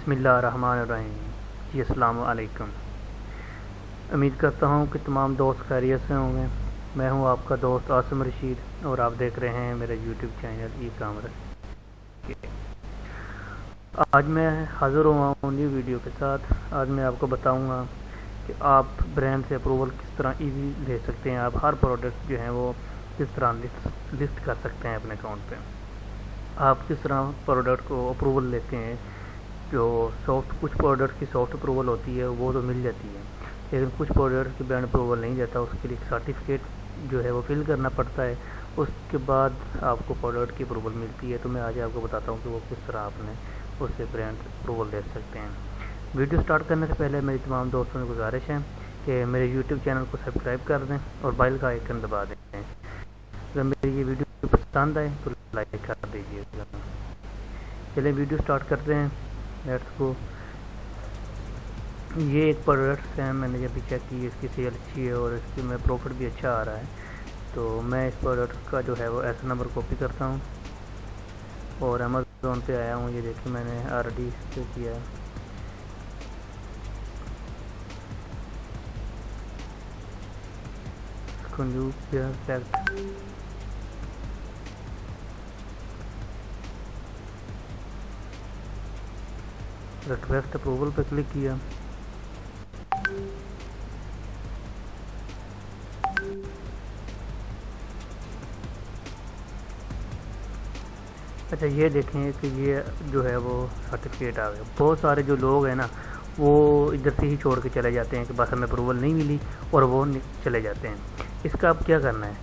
बिस्मिल्लाहिर्रहमानिर्रहीम। जी अस्सलाम वालेकुम। उम्मीद करता हूँ कि तमाम दोस्त खैरियत से होंगे। मैं हूँ आपका दोस्त आसिम रशीद और आप देख रहे हैं मेरा यूट्यूब चैनल ई कामर्स। आज मैं हाज़िर हुआ हूँ न्यू वीडियो के साथ। आज मैं आपको बताऊँगा कि आप ब्रांड से अप्रूवल किस तरह ईजी ले सकते हैं। आप हर प्रोडक्ट जो हैं वो किस तरह लिस्ट कर सकते हैं अपने अकाउंट पे। आप किस तरह प्रोडक्ट को अप्रूवल लेते हैं। जो कुछ प्रोडक्ट की सॉफ्ट अप्रूवल होती है वो तो मिल जाती है, लेकिन कुछ प्रोडक्ट की ब्रांड अप्रूवल नहीं जाता। उसके लिए सर्टिफिकेट जो है वो फिल करना पड़ता है, उसके बाद आपको प्रोडक्ट की अप्रूवल मिलती है। तो मैं आज आपको बताता हूँ कि वो किस तरह आपने उससे ब्रांड अप्रूवल ले सकते हैं। वीडियो स्टार्ट करने से पहले मेरी तमाम दोस्तों से गुजारिश है कि मेरे यूट्यूब चैनल को सब्सक्राइब कर दें और बेल का आइकन दबा दें। अगर मेरी ये वीडियो पसंद आए तो लाइक कर दीजिएगा। चलिए वीडियो स्टार्ट करते हैं। Let's go. ये एक प्रोडक्ट है, मैंने जब भी चेक की इसकी सेल अच्छी है और इसकी में प्रॉफिट भी अच्छा आ रहा है। तो मैं इस प्रोडक्ट का जो है वो ऐसा नंबर कॉपी करता हूँ और अमेज़ोन पे आया हूँ। ये देखिए मैंने ऑलरेडी इस पे किया है। इसको न्यू रिक्वेस्ट अप्रूवल पे क्लिक किया। अच्छा ये देखें कि ये जो है वो सर्टिफिकेट आ गया। बहुत सारे जो लोग हैं ना वो इधर से ही छोड़ के चले जाते हैं कि बस हमें अप्रूवल नहीं मिली और वो चले जाते हैं। इसका आप क्या करना है,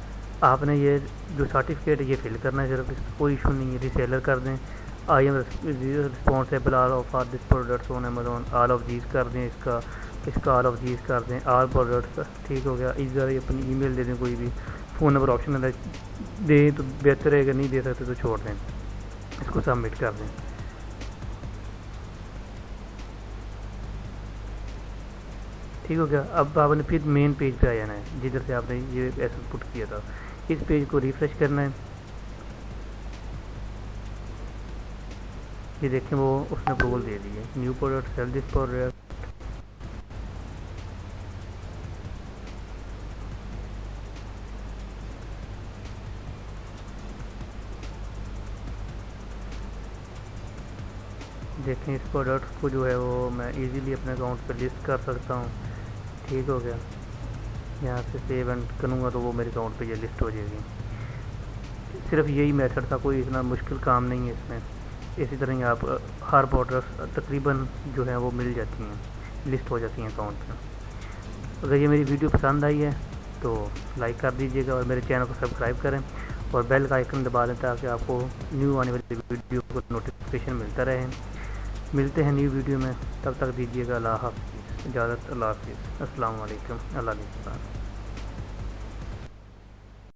आपने ये जो सर्टिफिकेट ये फिल करना है। सिर्फ इसका कोई इशू नहीं है, रीसेलर कर दें। I am responsible all of our this products on Amazon, all of these कर दें। इसका ऑल ऑफ दीज कर दें, ऑल प्रोडक्ट्स। ठीक हो गया। इधर अपनी ईमेल दे दें, कोई भी फ़ोन नंबर ऑप्शन दें तो बेहतर है। अगर नहीं दे सकते तो छोड़ दें, इसको सबमिट कर दें। ठीक हो गया। अब आपने फिर मेन पेज पे आ जाना है जिधर से आपने ये ऐसा पुट किया था। इस पेज को रिफ्रेश करना है। ये देखें वो उसने अप्रूवल दे दी है। New product, sell this product. देखें इस प्रोडक्ट को जो है वो मैं इजीली अपने अकाउंट पे लिस्ट कर सकता हूँ। ठीक हो गया। यहाँ से सेव एंड करूँगा तो वो मेरे अकाउंट पे ये लिस्ट हो जाएगी। सिर्फ यही मेथड था, कोई इतना मुश्किल काम नहीं है इसमें। इसी तरह ही आप हर प्रोडक्ट तकरीबन जो है वो मिल जाती हैं, लिस्ट हो जाती हैं अकाउंट पे। अगर ये मेरी वीडियो पसंद आई है तो लाइक कर दीजिएगा और मेरे चैनल को सब्सक्राइब करें और बेल का आइकन दबा दें ताकि आपको न्यू आने वाली वीडियो को नोटिफिकेशन मिलता रहे। मिलते हैं न्यू वीडियो में, तब तक दीजिएगा अल्लाह हाफ़िज़, इजाज़त। अल्लाह हाफ़िज़, अस्सलाम वालेकुम, अल्लाह हाफ़िज़।